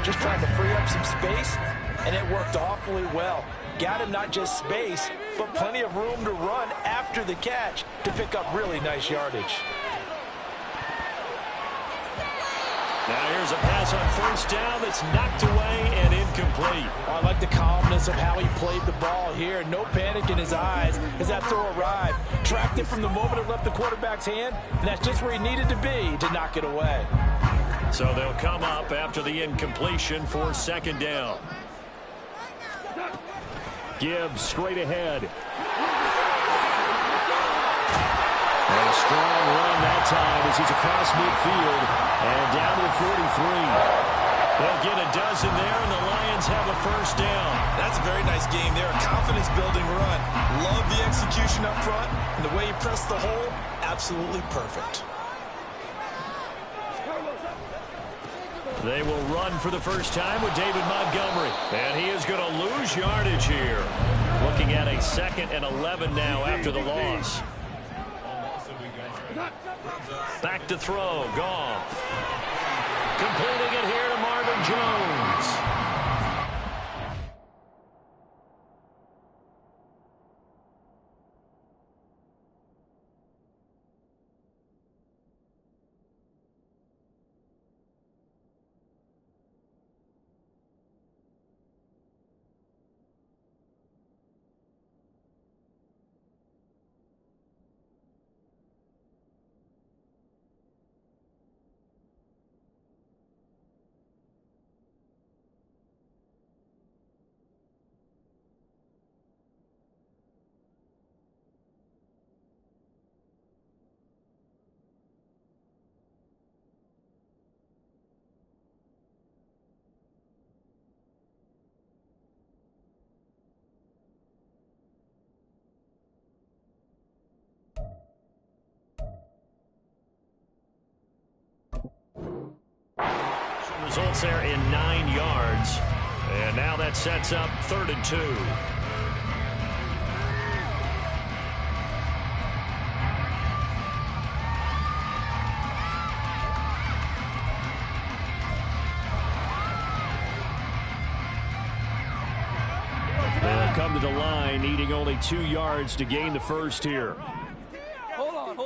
just trying to free up some space, and it worked awfully well. Got him not just space, but plenty of room to run after the catch to pick up really nice yardage. Now here's a pass on first down that's knocked away and incomplete. I like the calmness of how he played the ball here. No panic in his eyes as that throw arrived. Tracked it from the moment it left the quarterback's hand, and that's just where he needed to be to knock it away. So they'll come up after the incompletion for second down. Gibbs straight ahead. And a strong run that time as he's across midfield and down to the 43. They'll get a dozen there, and the Lions have a first down. That's a very nice game there. A confidence-building run. Love the execution up front, and the way he pressed the hole, absolutely perfect. They will run for the first time with David Montgomery. And he is going to lose yardage here. Looking at a 2nd and 11 now after the loss. Back to throw. Goff. Completing it here to Marvin Jones. Results there in 9 yards. And now that sets up 3rd and 2. They'll come to the line, needing only 2 yards to gain the first here. Hold on.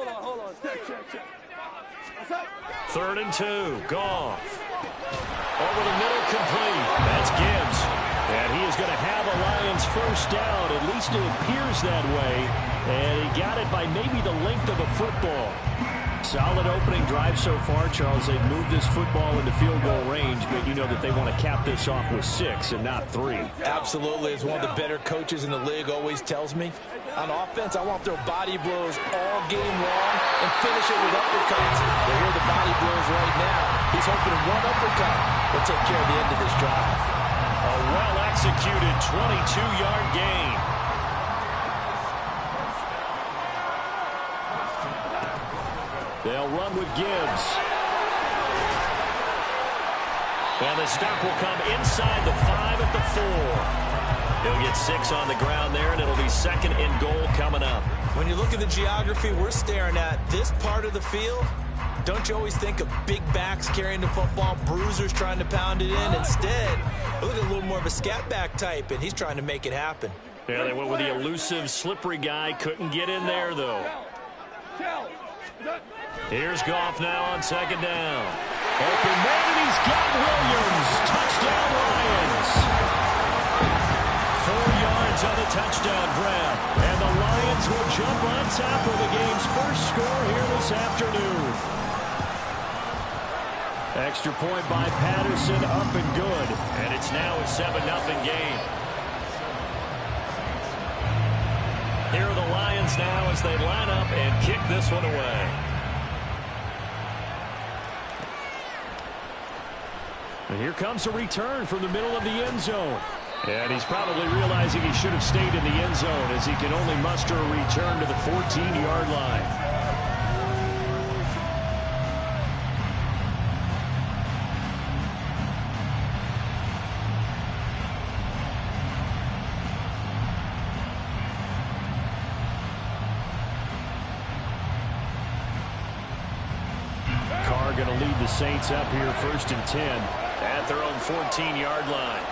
Check. What's up? 3rd and 2. Goff. Over the middle, complete. That's Gibbs. And he is going to have a Lions first down. At least it appears that way. And he got it by maybe the length of a football. Solid opening drive so far, Charles. They've moved this football into field goal range, but you know that they want to cap this off with 6 and not 3. Absolutely. As one of the better coaches in the league always tells me, on offense, I want their body blows all game long and finish it with uppercuts. Well, here are the body blows right now. He's hoping one uppercut will take care of the end of this drive. A well-executed 22-yard gain. They'll run with Gibbs. And the stop will come inside the 5 at the 4. He'll get 6 on the ground there, and it'll be 2nd and goal coming up. When you look at the geography we're staring at, this part of the field, don't you always think of big backs carrying the football, bruisers trying to pound it in? Instead, look at a little more of a scat back type, and he's trying to make it happen. Yeah, they went with the elusive, slippery guy. Couldn't get in there, though. Here's Goff now on 2nd down. Open man, and he's got Williams. Touchdown, Lions. 4 yards on the touchdown grab. And the Lions will jump on top of the game's first score here this afternoon. Extra point by Patterson, up and good. And it's now a 7-0 game. Here are the Lions now as they line up and kick this one away. And here comes a return from the middle of the end zone. And he's probably realizing he should have stayed in the end zone as he can only muster a return to the 14-yard line. Carr going to lead the Saints up here 1st and 10. at their own 14-yard line.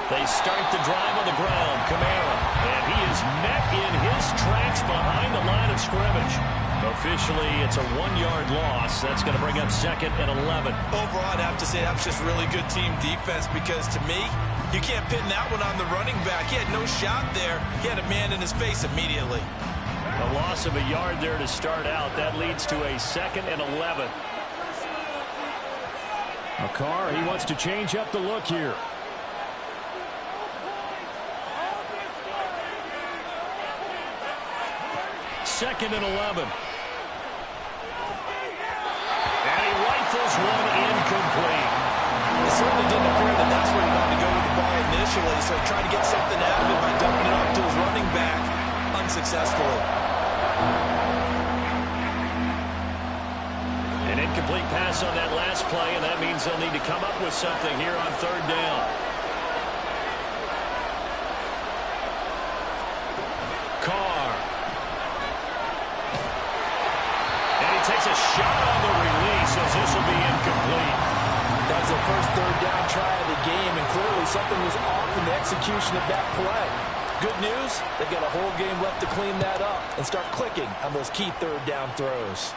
They start the drive on the ground. Kamara. And he is met in his tracks behind the line of scrimmage. Officially, it's a 1-yard loss. That's going to bring up 2nd and 11. Overall, I'd have to say that was just really good team defense because, to me, you can't pin that one on the running back. He had no shot there. He had a man in his face immediately. A loss of a yard there to start out. That leads to a 2nd and 11. Carr, he wants to change up the look here. Second and 11. And he rifles one incomplete. It certainly didn't appear that that's where he wanted to go with the ball initially, so he tried to get something out of it by dumping it off to his running back unsuccessfully. An incomplete pass on that last play, and that means they'll need to come up with something here on 3rd down. Takes a shot on the release as this will be incomplete. That was the first 3rd down try of the game, and clearly something was off in the execution of that play. Good news, they've got a whole game left to clean that up and start clicking on those key 3rd down throws.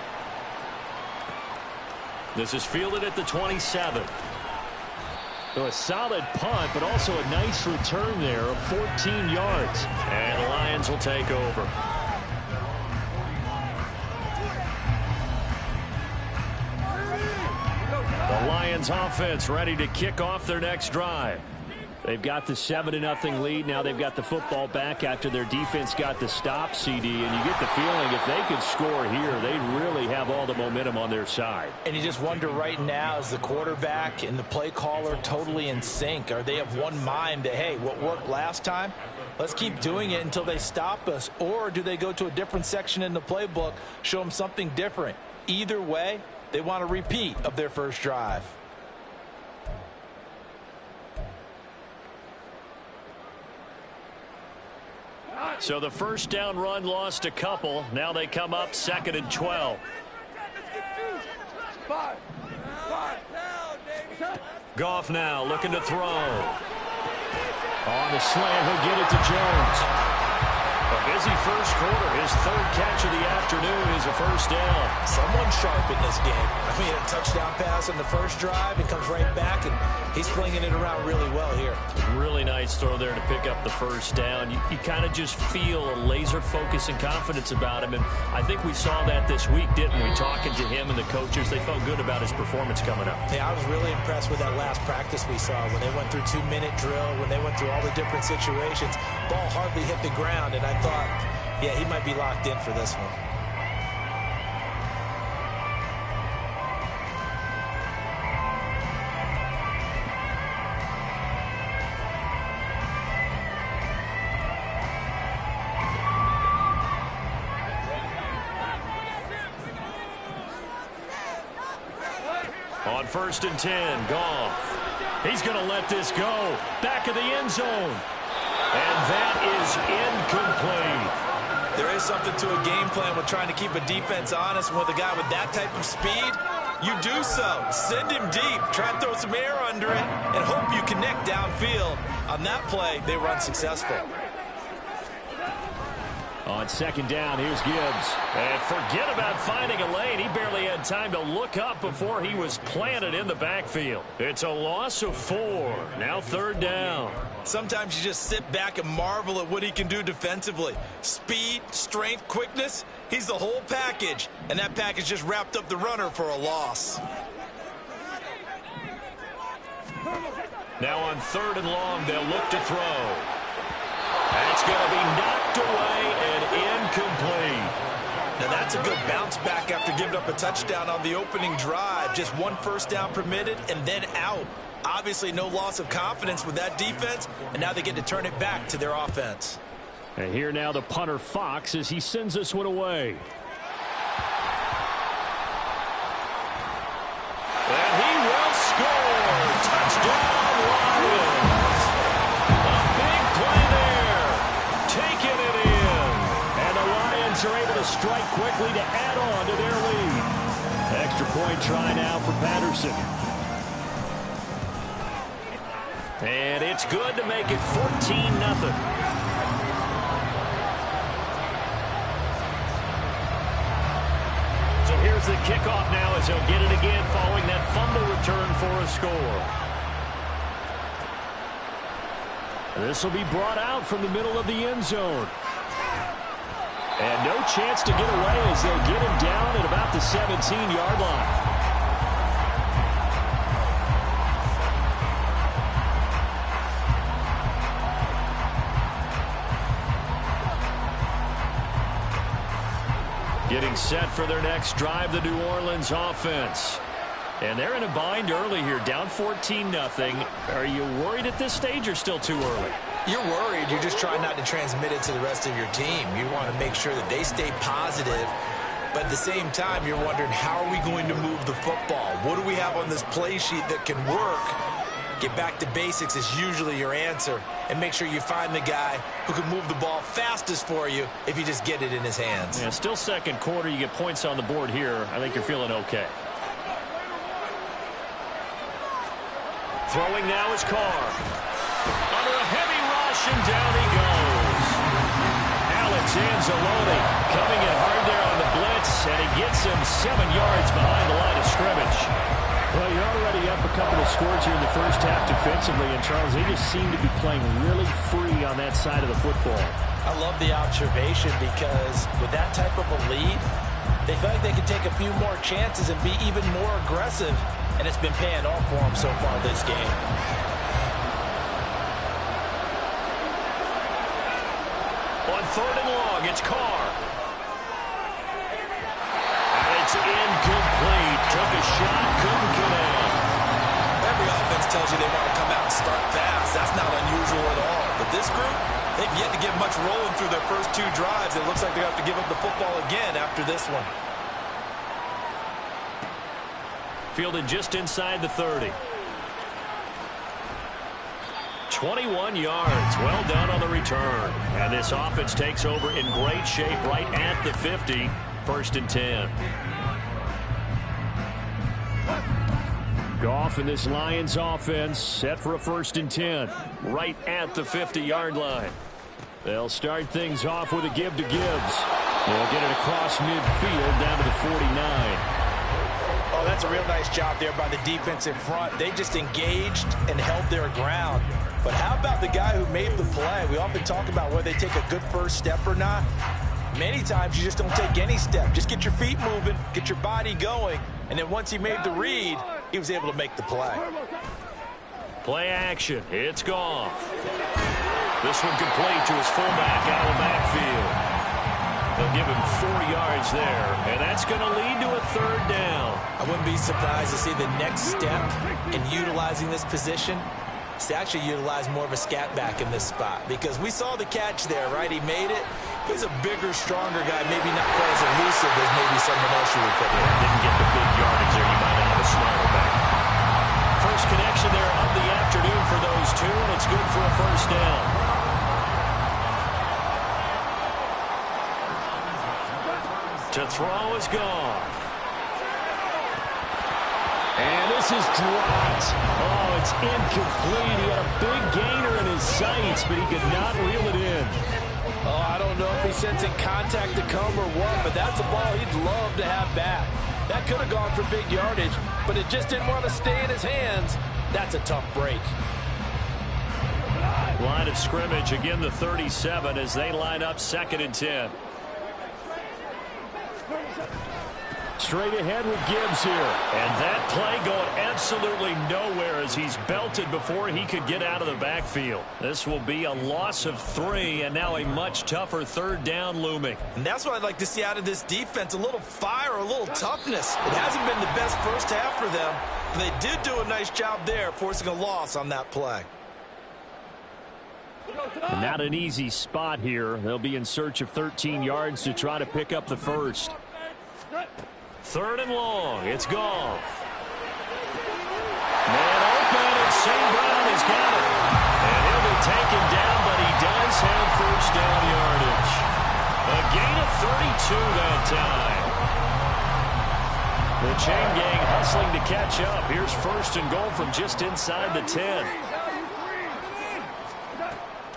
This is fielded at the 27. So a solid punt, but also a nice return there of 14 yards. And the Lions will take over. The Lions offense ready to kick off their next drive. They've got the 7-0 lead. Now they've got the football back after their defense got the stop, CD. And you get the feeling if they could score here, they'd really have all the momentum on their side. And you just wonder right now, is the quarterback and the play caller totally in sync? Are they of one mind that, hey, what worked last time, let's keep doing it until they stop us? Or do they go to a different section in the playbook, show them something different? Either way, they want a repeat of their first drive. So the first down run lost a couple. Now they come up 2nd and 12. Goff now looking to throw. On the slant, he'll get it to Jones. A busy first quarter. His 3rd catch of the afternoon is a first down. Someone sharp in this game. I mean, a touchdown pass on the first drive. It comes right back, and he's flinging it around really well here. Really nice throw there to pick up the first down. You kind of just feel a laser focus and confidence about him, and I think we saw that this week, didn't we? Talking to him and the coaches, they felt good about his performance coming up. Yeah, I was really impressed with that last practice we saw when they went through 2-minute drill, when they went through all the different situations. Ball hardly hit the ground, and I thought, yeah, he might be locked in for this one. On 1st and 10, Goff. He's going to let this go. Back of the end zone. And that is incomplete. There is something to a game plan with trying to keep a defense honest. With a guy with that type of speed, you do so. Send him deep. Try and throw some air under it and hope you connect downfield. On that play, they were unsuccessful. On 2nd down, here's Gibbs. And forget about finding a lane. He barely had time to look up before he was planted in the backfield. It's a loss of 4. Now 3rd down. Sometimes you just sit back and marvel at what he can do defensively. Speed, strength, quickness, he's the whole package. And that package just wrapped up the runner for a loss. Now on 3rd and long, they'll look to throw. That's going to be knocked away and incomplete. Now that's a good bounce back after giving up a touchdown on the opening drive. Just 1 first down permitted and then out. Obviously no loss of confidence with that defense, and now they get to turn it back to their offense. And here now the punter Fox as he sends this one away. And he will score. Touchdown, Lions. strike quickly to add on to their lead. Extra point try now for Patterson. And it's good to make it 14-0. So here's the kickoff now as he'll get it again following that fumble return for a score. This will be brought out from the middle of the end zone. And no chance to get away as they'll get him down at about the 17-yard line. Getting set for their next drive, the New Orleans offense. And they're in a bind early here, down 14-0. Are you worried at this stage or still too early? You're worried. You're just trying not to transmit it to the rest of your team. You want to make sure that they stay positive. But at the same time, you're wondering, how are we going to move the football? What do we have on this play sheet that can work? Get back to basics is usually your answer. And make sure you find the guy who can move the ball fastest for you if you just get it in his hands. Yeah, still second quarter. You get points on the board here. I think you're feeling okay. Throwing now is Carr. Under a heavy rush, and down he goes. Alex Anzalone coming in hard there on the blitz, and he gets him 7 yards behind the line of scrimmage. Well, you're already up a couple of scores here in the first half defensively, and Charles, they just seem to be playing really free on that side of the football. I love the observation because with that type of a lead, they feel like they can take a few more chances and be even more aggressive, and it's been paying off for them so far this game. On 3rd and long, it's Carr. And it's incomplete. Took a shot, couldn't connect. Every offense tells you they want to come out and start fast. That's not unusual at all. But this group, they've yet to get much rolling through their first 2 drives. It looks like they have to give up the football again after this one. Fielded just inside the 30. 21 yards. Well done on the return. And this offense takes over in great shape right at the 50. 1st and 10. Goff and this Lions offense set for a 1st and 10. Right at the 50-yard line. They'll start things off with a give to Gibbs. They'll get it across midfield down to the 49. Oh, that's a real nice job there by the defense in front. They just engaged and held their ground. But how about the guy who made the play? We often talk about whether they take a good first step or not. Many times you just don't take any step. Just get your feet moving, get your body going, and then once he made the read, he was able to make the play. Play action. It's Goff. This one complete to his fullback out of the backfield. They'll give him 4 yards there, and that's going to lead to a 3rd down. I wouldn't be surprised to see the next step in utilizing this position is to actually utilize more of a scat back in this spot, because we saw the catch there, right? He made it. He's a bigger, stronger guy, maybe not quite as elusive as maybe someone else you would put in. Didn't get the big yardage there. You might have a smaller back. First connection there of the afternoon for those two, and it's good for a 1st down. To throw is Goff. And this is dropped. Oh, it's incomplete. He had a big gainer in his sights, but he could not reel it in. Oh, I don't know if he's sensing contact to come or what, but that's a ball he'd love to have back. That could have gone for big yardage, but it just didn't want to stay in his hands. That's a tough break. Line of scrimmage, again the 37 as they line up 2nd and 10. Straight ahead with Gibbs here. And that play going absolutely nowhere as he's belted before he could get out of the backfield. This will be a loss of 3, and now a much tougher 3rd down looming. And that's what I'd like to see out of this defense, a little fire, a little toughness. It hasn't been the best first half for them, but they did do a nice job there, forcing a loss on that play. Not an easy spot here. They'll be in search of 13 yards to try to pick up the 1st. 3rd and long. It's Goff. Man open, and St. Brown has got it. And he'll be taken down, but he does have 1st down yardage. A gain of 32 catch up. Here's first and goal from just inside the 10.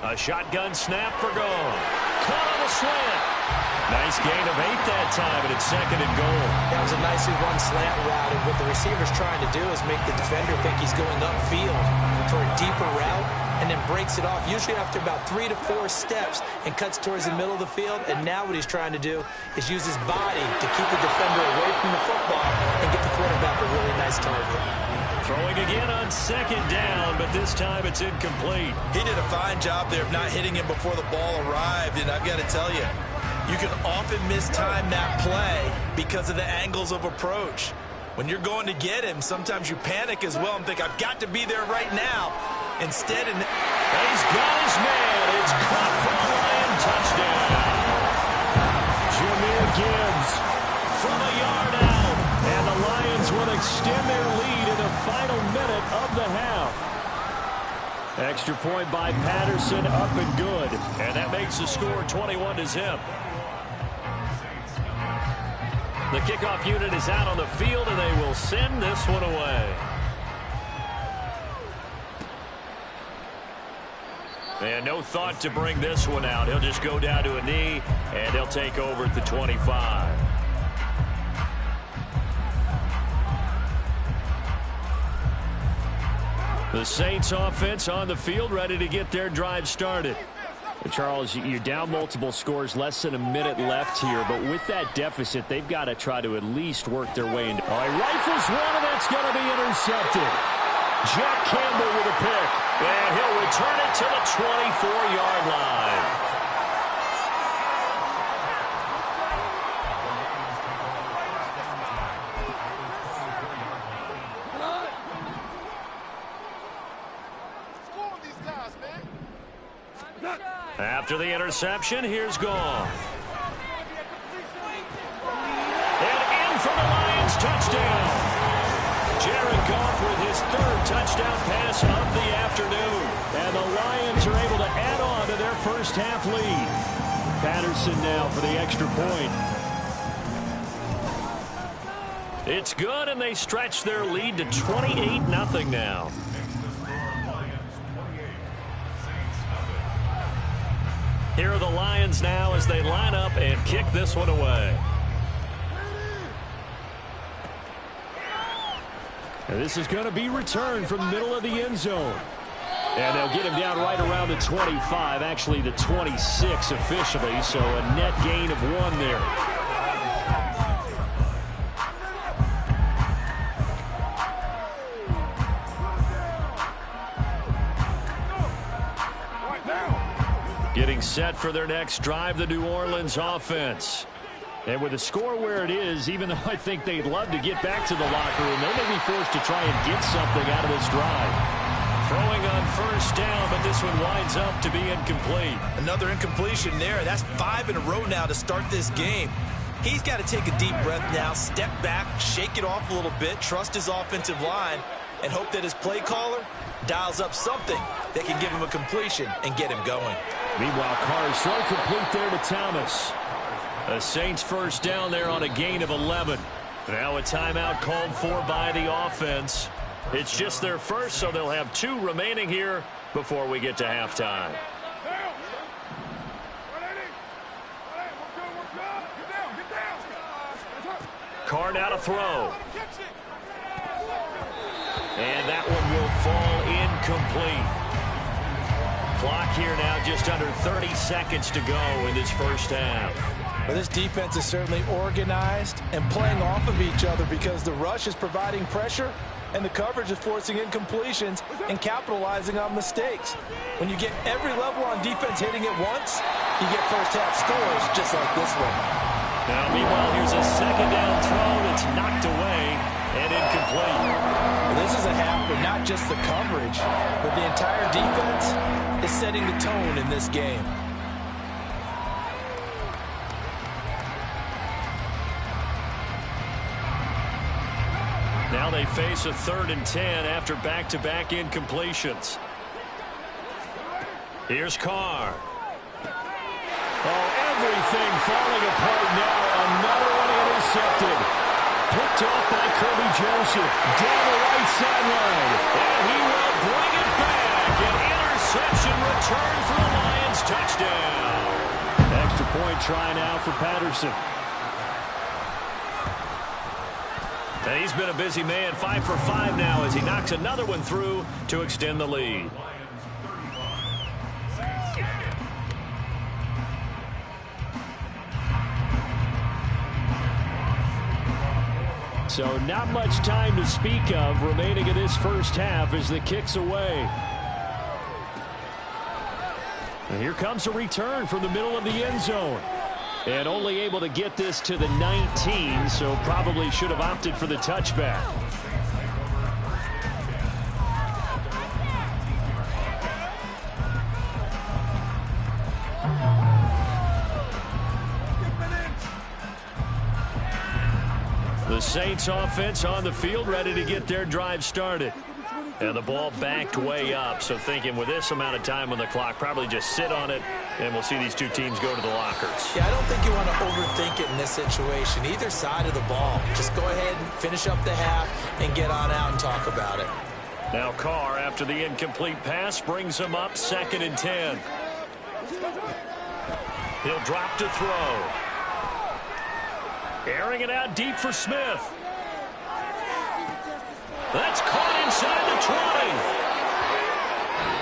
A shotgun snap for gone. Caught on the slant. Nice gain of 8 that time, and it's second and goal. That was a nicely run slant route, and what the receiver's trying to do is make the defender think he's going upfield for a deeper route, and then breaks it off, usually after about 3 to 4 steps, and cuts towards the middle of the field. And now what he's trying to do is use his body to keep the defender away from the football and get the quarterback a really nice target. Throwing again on second down, but this time it's incomplete. He did a fine job there of not hitting him before the ball arrived, and I've got to tell you, you can often mistime that play because of the angles of approach. When you're going to get him, sometimes you panic as well and think, I've got to be there right now. Instead, he's got his man. It's caught for a Lion touchdown. Jahmyr Gibbs from a yard out. And the Lions will extend their lead in the final minute of the half. Extra point by Patterson, up and good. And that makes the score 21-0. The kickoff unit is out on the field, and they will send this one away. And no thought to bring this one out. He'll just go down to a knee, and he'll take over at the 25. The Saints offense on the field, ready to get their drive started. Charles, you're down multiple scores, less than a minute left here, but with that deficit, they've got to try to at least work their way into. Oh, he rifles one, and that's going to be intercepted. Jack Campbell with a pick, and he'll return it to the 24-yard line. After the interception, here's Goff. And in for the Lions, touchdown. Jared Goff with his third touchdown pass of the afternoon. And the Lions are able to add on to their first half lead. Patterson now for the extra point. It's good, and they stretch their lead to 28-0 now. Here are the Lions now as they line up and kick this one away. And this is going to be returned from the middle of the end zone. And they'll get him down right around the 25, actually the 26 officially, so a net gain of 1 there. Getting set for their next drive, the New Orleans offense. And with the score where it is, even though I think they'd love to get back to the locker room, they may be forced to try and get something out of this drive. Throwing on first down, but this one winds up to be incomplete. Another incompletion there. That's 5 in a row now to start this game. He's got to take a deep breath now, step back, shake it off a little bit, trust his offensive line, and hope that his play caller dials up something that can give him a completion and get him going. Meanwhile, Carr is slow complete there to Thomas. The Saints first down there on a gain of 11. Now a timeout called for by the offense. It's just their first, so they'll have 2 remaining here before we get to halftime. Carr now to throw. And that one will fall incomplete. Clock here now just under 30 seconds to go in this first half. Well, this defense is certainly organized and playing off of each other because the rush is providing pressure and the coverage is forcing incompletions and capitalizing on mistakes. When you get every level on defense hitting it once, you get first half scores just like this one. Now, meanwhile, here's a second down throw that's knocked away and incomplete. Well, this is a half where not just the coverage, but the entire defense is setting the tone in this game. Now they face a 3rd and 10 after back-to-back incompletions. Here's Carr. Oh, everything falling apart now. Another one intercepted. picked off by Kirby Joseph. Down the right sideline. And he will bring it back. An interception return for the Lions. Touchdown. Extra point try now for Patterson. And he's been a busy man. 5 for 5 now as he knocks another one through to extend the lead. So not much time to speak of remaining in this first half as the kick's away. And here comes a return from the middle of the end zone. And only able to get this to the 19, so probably should have opted for the touchback. The Saints offense on the field, ready to get their drive started. And the ball backed way up, so thinking with this amount of time on the clock, probably just sit on it, and we'll see these two teams go to the lockers. Yeah, I don't think you want to overthink it in this situation. Either side of the ball. Just go ahead and finish up the half and get on out and talk about it. Now Carr, after the incomplete pass, brings him up 2nd and 10. He'll drop to throw. Airing it out deep for Smith. That's caught inside the 20.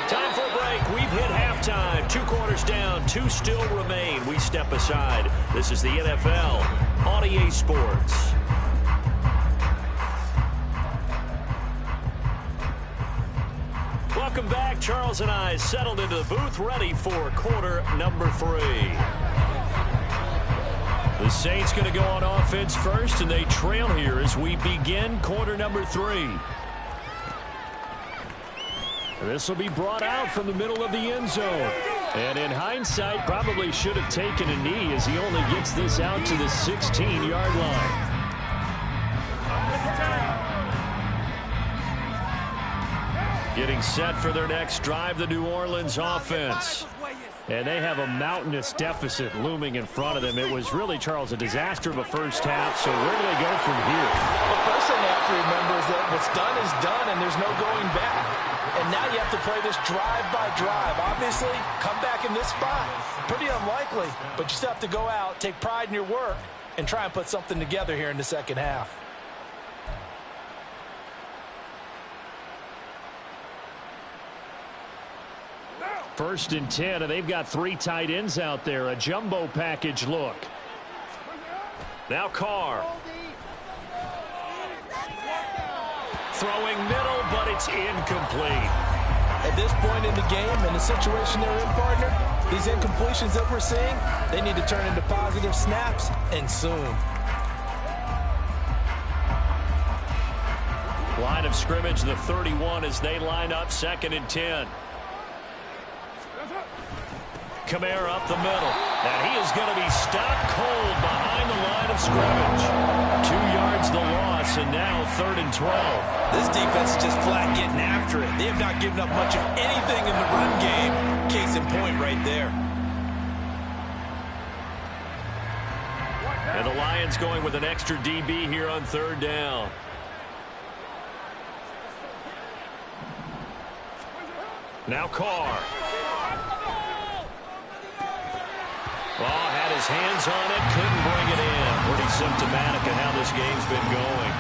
Time for a break. We've hit halftime. 2 quarters down. 2 still remain. We step aside. This is the NFL on EA Sports. Welcome back. Charles and I settled into the booth, ready for quarter number 3. The Saints going to go on offense first, and they trail here as we begin quarter number 3. This will be brought out from the middle of the end zone. And in hindsight, probably should have taken a knee as he only gets this out to the 16-yard line. Getting set for their next drive, the New Orleans offense. And they have a mountainous deficit looming in front of them. It was really, Charles, a disaster of a first half. So where do they go from here? The first thing they have to remember is that what's done is done, and there's no going back. And now you have to play this drive by drive. Obviously, come back in this spot. Pretty unlikely, but you still have to go out, take pride in your work, and try and put something together here in the second half. First and 10, and they've got 3 tight ends out there. A jumbo package look. Now Carr. Throwing middle, but it's incomplete. At this point in the game, in the situation they're in, partner, these incompletions that we're seeing, they need to turn into positive snaps, and soon. Line of scrimmage, the 31, as they line up 2nd and 10. Kamara up the middle. And he is going to be stopped cold behind the line of scrimmage. 2 yards the loss, and now 3rd and 12. This defense is just flat getting after it. They have not given up much of anything in the run game. Case in point right there. And the Lions going with an extra DB here on 3rd down. Now Carr. Oh, had his hands on it, couldn't bring it in. Pretty symptomatic of how this game's been going.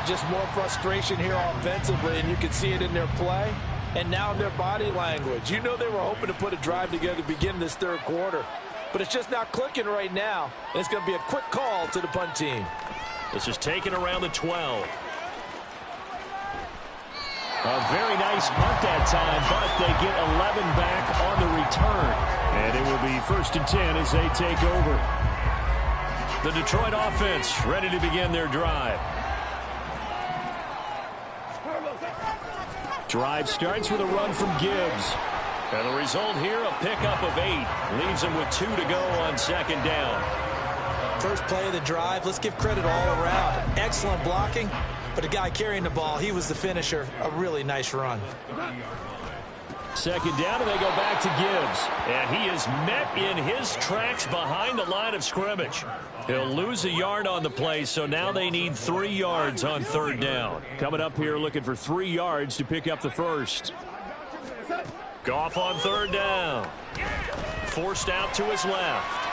Just more frustration here offensively, and you can see it in their play and now in their body language. You know they were hoping to put a drive together to begin this 3rd quarter, but it's just not clicking right now, and it's going to be a quick call to the punt team. This is taken around the 12. A very nice punt that time, but they get 11 back on the return. And it will be 1st and 10 as they take over. The Detroit offense ready to begin their drive. Drive starts with a run from Gibbs. And the result here, a pickup of 8. Leaves them with 2 to go on 2nd down. First play of the drive, let's give credit all around. Excellent blocking, but the guy carrying the ball, he was the finisher. A really nice run. Second down, and they go back to Gibbs. And he is met in his tracks behind the line of scrimmage. He'll lose a yard on the play, so now they need 3 yards on third down. Coming up here looking for 3 yards to pick up the first. Goff on third down. Forced out to his left.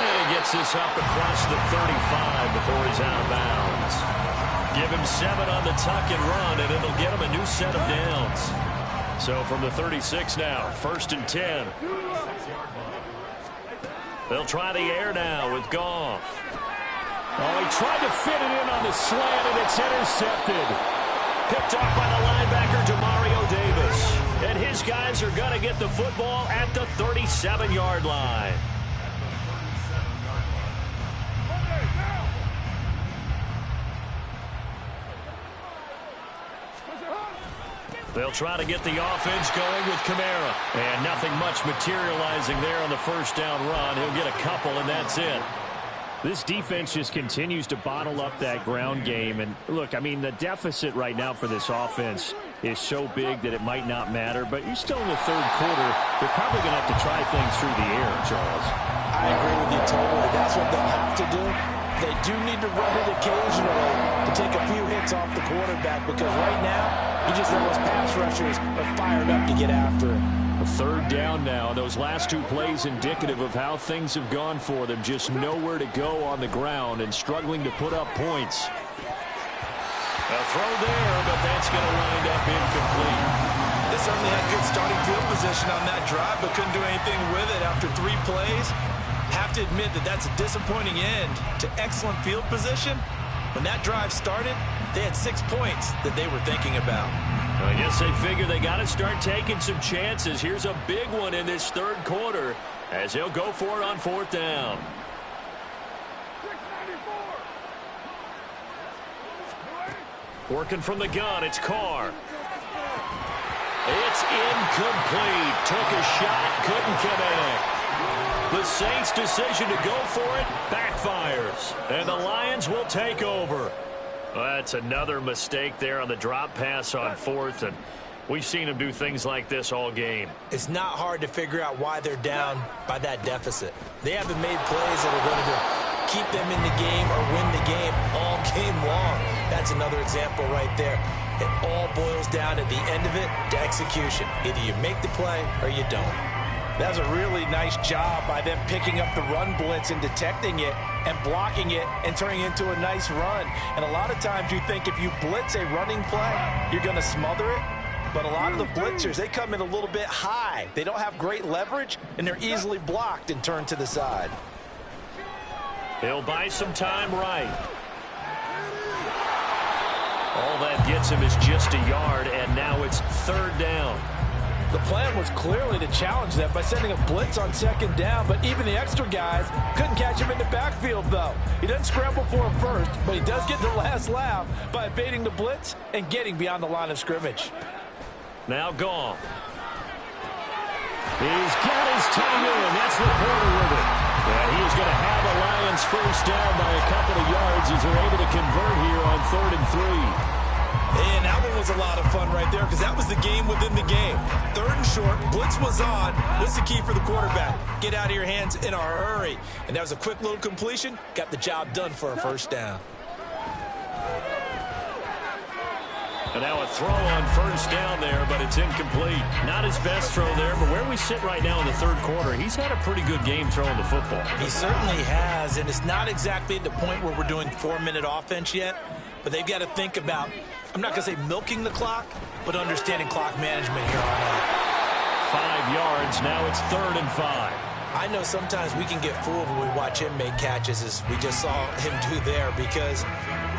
And he gets this up across the 35 before he's out of bounds. Give him 7 on the tuck and run, and it'll get him a new set of downs. So from the 36 now, 1st and 10. They'll try the air now with Goff. Oh, he tried to fit it in on the slant, and it's intercepted. Picked off by the linebacker, Demario Davis. And his guys are going to get the football at the 37-yard line. They'll try to get the offense going with Kamara. And nothing much materializing there on the first down run. He'll get a couple, and that's it. This defense just continues to bottle up that ground game. And look, I mean, the deficit right now for this offense is so big that it might not matter. But you're still in the third quarter. They're probably going to have to try things through the air, Charles. I agree with you totally. That's what they'll have to do. They do need to run it occasionally to take a few hits off the quarterback, because right now, you just know those pass rushers are fired up to get after him. A third down now. Those last 2 plays indicative of how things have gone for them. Just nowhere to go on the ground and struggling to put up points. A throw there, but that's going to wind up incomplete. They certainly had good starting field position on that drive, but couldn't do anything with it after 3 plays. Have to admit that that's a disappointing end to excellent field position. When that drive started, they had 6 points that they were thinking about. I guess they figure they got to start taking some chances. Here's a big one in this third quarter as they'll go for it on 4th down. Working from the gun, it's Carr. It's incomplete. Took a shot, couldn't connect. The Saints' decision to go for it backfires, and the Lions will take over. Well, that's another mistake there on the drop pass on 4th, and we've seen them do things like this all game. It's not hard to figure out why they're down by that deficit. They haven't made plays that are going to keep them in the game or win the game all game long. That's another example right there. It all boils down at the end of it to execution. Either you make the play or you don't. That was a really nice job by them picking up the run blitz and detecting it and blocking it and turning it into a nice run. And a lot of times you think if you blitz a running play, you're going to smother it. But a lot of the blitzers, they come in a little bit high. They don't have great leverage, and they're easily blocked and turned to the side. He'll buy some time right. All that gets him is just a yard, and now it's 3rd down. The plan was clearly to challenge them by sending a blitz on 2nd down, but even the extra guys couldn't catch him in the backfield, though. He doesn't scramble for him first, but he does get the last laugh by evading the blitz and getting beyond the line of scrimmage. Now Goff. He's got his time in. That's the corner with it. And he's going to have a Lions first down by a couple of yards as they're able to convert here on 3rd and 3. And that one was a lot of fun right there, because that was the game within the game. 3rd and short, blitz was on. What's the key for the quarterback? Get out of your hands in a hurry. And that was a quick little completion. Got the job done for a first down. And now a throw on 1st down there, but it's incomplete. Not his best throw there, but where we sit right now in the 3rd quarter, he's had a pretty good game throwing the football. He certainly has, and it's not exactly at the point where we're doing 4-minute offense yet, but they've got to think about, I'm not going to say milking the clock, but understanding clock management here on out. 5 yards, now it's 3rd and 5. I know sometimes we can get fooled when we watch him make catches, as we just saw him do there, because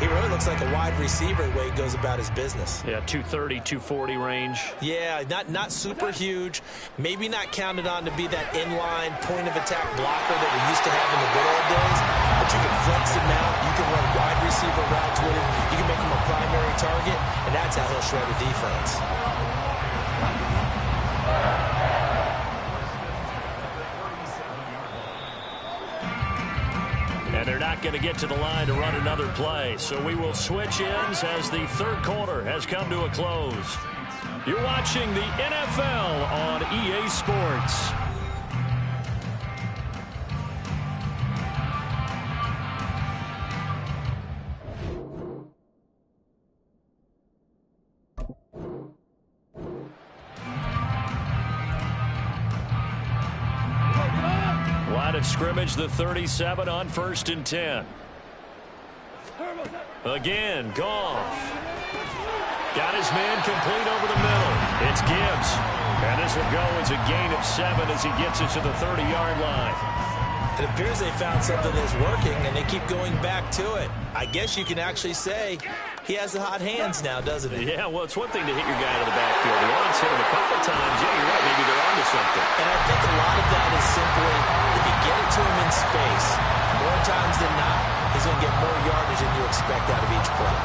he really looks like a wide receiver the way he goes about his business. Yeah, 230, 240 range. Yeah, not super huge. Maybe not counted on to be that inline point-of-attack blocker that we used to have in the good old days. But you can flex him out. You can run wide receiver routes with him. You can make him a primary target, and that's how he'll shred a defense. And they're not going to get to the line to run another play. So we will switch ends as the 3rd quarter has come to a close. You're watching the NFL on EA Sports. Line of scrimmage, the 37 on 1st and 10. Again, Goff. Got his man complete over the middle. It's Gibbs. And this will go as a gain of 7 as he gets it to the 30-yard line. It appears they found something that's working, and they keep going back to it. I guess you can actually say he has the hot hands now, doesn't he? Yeah, well, it's one thing to hit your guy out of the backfield. Once hit him a couple times, yeah, you're right, maybe they're onto something. And I think a lot of that is simply, if you get it to him in space, more times than not, he's going to get more yardage than you expect out of each play.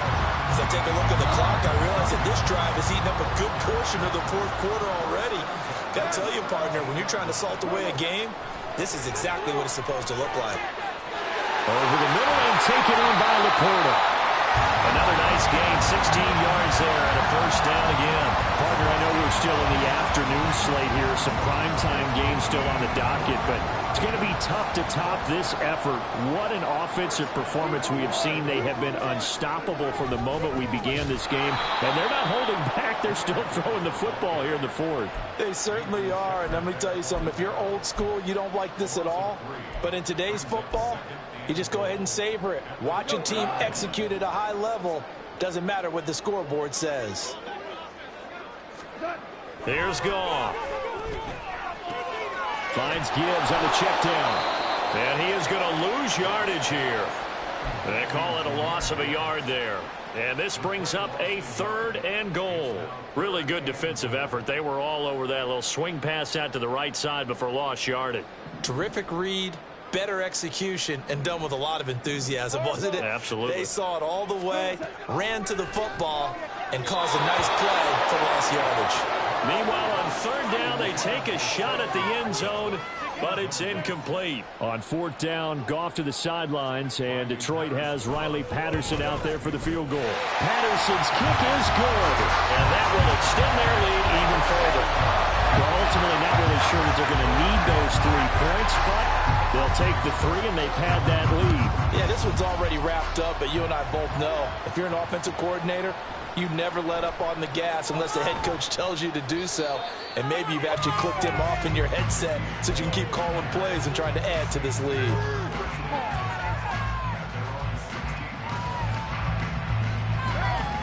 As I take a look at the clock, I realize that this drive has eaten up a good portion of the fourth quarter already. Got to tell you, partner, when you're trying to salt away a game, this is exactly what it's supposed to look like. Over the middle and taken in by Laporta. Another nice gain, 16 yards there, and a first down again. Partner, I know we're still in the afternoon slate here. Some primetime games still on the docket, but it's going to be tough to top this effort. What an offensive performance we have seen. They have been unstoppable from the moment we began this game, and they're not holding back. They're still throwing the football here in the fourth. They certainly are, and let me tell you something. If you're old school, you don't like this at all, but in today's football, you just go ahead and savor it. Watch a team execute at a high level. Doesn't matter what the scoreboard says. Here's Goff. Finds Gibbs on the check down. And he is going to lose yardage here. They call it a loss of a yard there. And this brings up a 3rd and goal. Really good defensive effort. They were all over that little swing pass out to the right side before lost yardage. Terrific read. Better execution, and done with a lot of enthusiasm, wasn't it? Absolutely. They saw it all the way, ran to the football, and caused a nice play for lost yardage. Meanwhile, on 3rd down, they take a shot at the end zone, but it's incomplete. On 4th down, Goff to the sidelines, and Detroit has Riley Patterson out there for the field goal. Patterson's kick is good. And that will extend their lead even further. Well, ultimately, not really sure that they're going to need those 3 points, but they'll take the 3 and they pad that lead. Yeah, this one's already wrapped up, but you and I both know if you're an offensive coordinator, you never let up on the gas unless the head coach tells you to do so. And maybe you've actually clicked him off in your headset so you can keep calling plays and trying to add to this lead.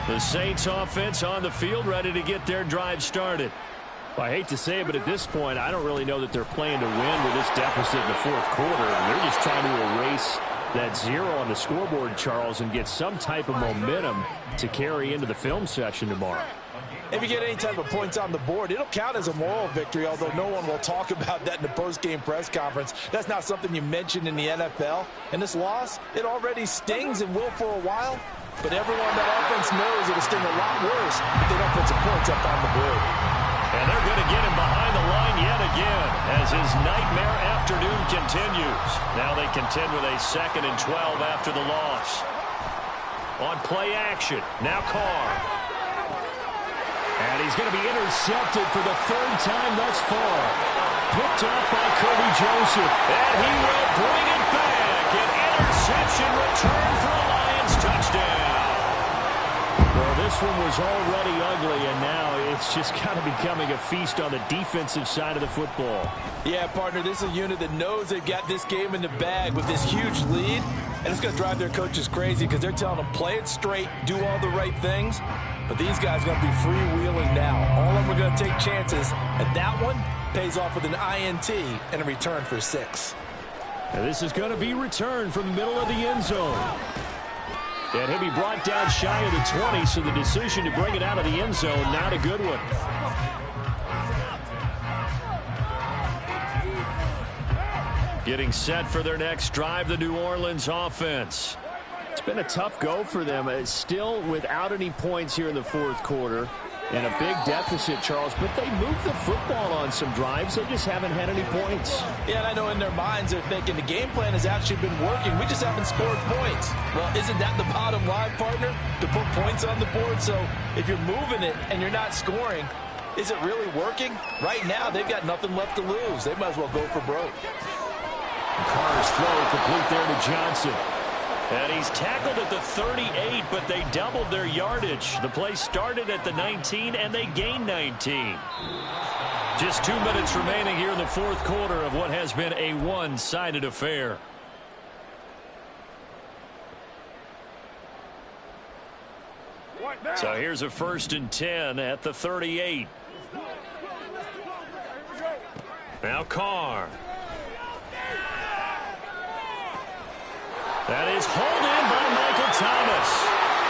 The Saints offense on the field, ready to get their drive started. Well, I hate to say it, but at this point, I don't really know that they're playing to win with this deficit in the fourth quarter. They're just trying to erase that 0 on the scoreboard, Charles, and get some type of momentum to carry into the film session tomorrow. If you get any type of points on the board, it'll count as a moral victory, although no one will talk about that in the post-game press conference. That's not something you mentioned in the NFL. And this loss, it already stings and will for a while. But everyone that offense knows it'll sting a lot worse if they don't put some points up on the board. And they're going to get him behind the line yet again as his nightmare afternoon continues. Now they contend with a 2nd and 12 after the loss. On play action, now Carr. And he's going to be intercepted for the 3rd time thus far. Picked up by Kirby Joseph. And he will bring it back. An interception return for a Lions touchdown. Well, this one was already ugly, and now it's just kind of becoming a feast on the defensive side of the football. Yeah, partner, this is a unit that knows they've got this game in the bag with this huge lead, and it's going to drive their coaches crazy because they're telling them play it straight, do all the right things, but these guys are going to be freewheeling now. All of them are going to take chances, and that one pays off with an INT and a return for 6. And this is going to be returned from the middle of the end zone. And he'll be brought down shy of the 20, so the decision to bring it out of the end zone, not a good one. Getting set for their next drive, the New Orleans offense. It's been a tough go for them. It's still without any points here in the fourth quarter. And a big deficit, Charles, but they moved the football on some drives. They just haven't had any points. Yeah, and I know in their minds they're thinking the game plan has actually been working. We just haven't scored points. Well, isn't that the bottom line, partner? To put points on the board. So if you're moving it and you're not scoring, Is it really working? Right now, they've got nothing left to lose. They might as well go for broke. Carr's throw complete there to Johnson. And he's tackled at the 38, but they doubled their yardage. The play started at the 19, and they gained 19. Just 2 minutes remaining here in the fourth quarter of what has been a one-sided affair. So here's a 1st and 10 at the 38. Now Carr. That is hauled in by Michael Thomas.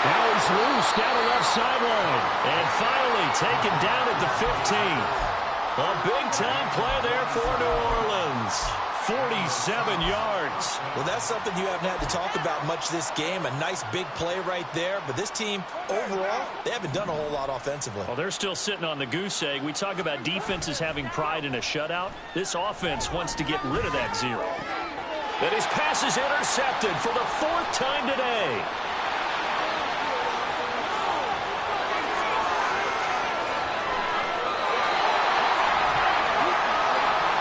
Now he's loose down the left sideline. And finally taken down at the 15. A big-time play there for New Orleans. 47 yards. Well, that's something you haven't had to talk about much this game. A nice big play right there. But this team, overall, they haven't done a whole lot offensively. Well, they're still sitting on the goose egg. We talk about defenses having pride in a shutout. This offense wants to get rid of that zero. And his pass is intercepted for the 4th time today.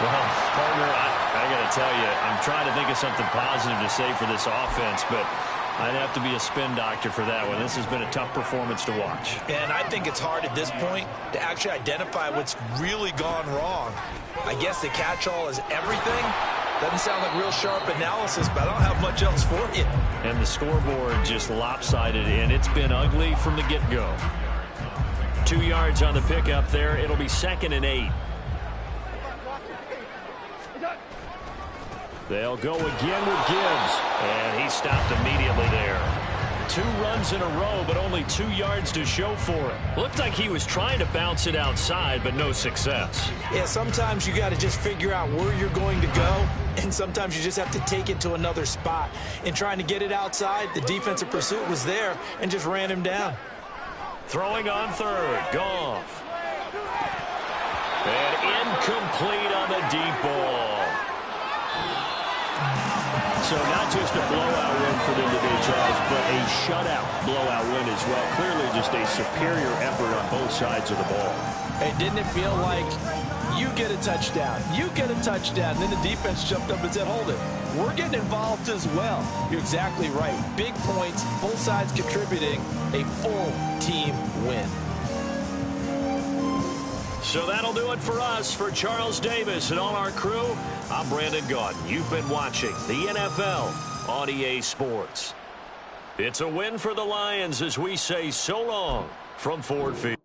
Well, partner, I got to tell you, I'm trying to think of something positive to say for this offense, but I'd have to be a spin doctor for that one. This has been a tough performance to watch. And I think it's hard at this point to actually identify what's really gone wrong. I guess the catch-all is everything. Doesn't sound like real sharp analysis, but I don't have much else for you. And the scoreboard just lopsided, and it's been ugly from the get-go. 2 yards on the pickup there. It'll be 2nd and 8. They'll go again with Gibbs, and he stopped immediately there. 2 runs in a row, but only 2 yards to show for it. Looked like he was trying to bounce it outside, but no success. Yeah, sometimes you got to just figure out where you're going to go, and sometimes you just have to take it to another spot. In trying to get it outside, the defensive pursuit was there and just ran him down. Throwing on 3rd, Goff. And incomplete on the deep ball. So not just a blowout win for them today, Charles, but a shutout blowout win as well. Clearly just a superior effort on both sides of the ball. Hey, didn't it feel like you get a touchdown, you get a touchdown, then the defense jumped up and said, hold it, we're getting involved as well. You're exactly right. Big points, both sides contributing, a full team win. So that'll do it for us. For Charles Davis and all our crew, I'm Brandon Gaudin. You've been watching the NFL on EA Sports. It's a win for the Lions as we say so long from Ford Field.